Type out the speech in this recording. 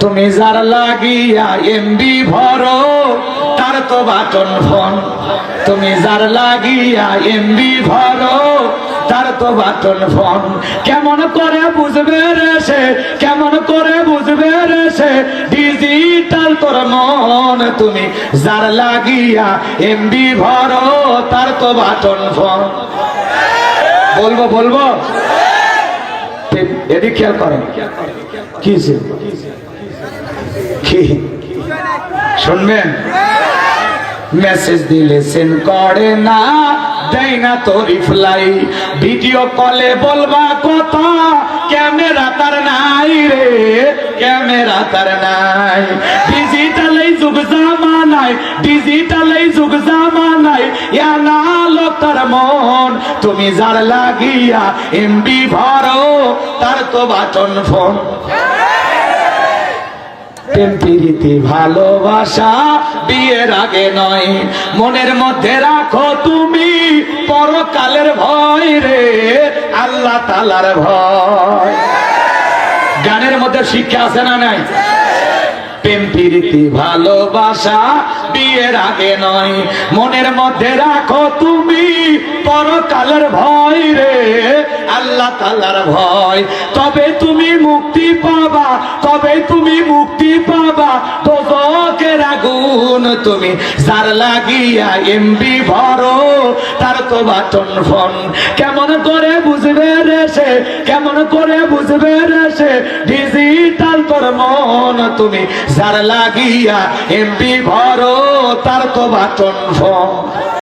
তুমি যার লাগিয়া এমবি ভরো তার তো বাটন ফোন। তুমি যার লাগিয়া এমবি ভরো তার তো বাটন ফোন। কেমন করে বুঝবে রে সে, কেমন করে বুঝবে রে সে ডিজিটাল তোর মন। তুমি যার লাগিয়া এমবি ভরো তার তো বাটন ফোন। বলবো বলবো এদিক খেয়াল করেন কি কি শুনবেন। মেসেজ দিলে সেন্ড করে না, দেয় না তো রিপ্লাই। ভিডিও কলে বলবা কথা, ক্যামেরা তার নাই রে, ক্যামেরা তার নাই। ডিজিটাল এই যুগ জামানায়, ডিজিটাল এই যুগ জামানায় আনালো তার মন। তুমি যার লাগিয়া এমবি ভরো তার তো বাটন ফোন। প্রেম প্রীতি ভালোবাসা বিয়ের আগে নয়, মনের মধ্যে রাখো তুমি পরকালের ভয় রে, আল্লাহ তাআলার ভয়। গানের মধ্যে শিক্ষা আছে না নাই? প্রেম প্রীতি ভালোবাসা বিয়ের আগে নয়, মনের মধ্যে রাখো তুমি পরকালের ভয় রে, আল্লাহ তাআলার ভয়। তবে তুমি মুক্তি পাবা, তবে তুমি মুক্তি পাবা দোজখের আগুন। তুমি যার লাগিয়া এমবি ভরো তার তো বাটন ফোন। কেমন করে বুঝবে রে সে, কেমন করে বুঝবে রে সে ডিজিটাল তোর মন। তুমি যার লাগিয়া এমবি ভরো তার তো বাটন ফোন।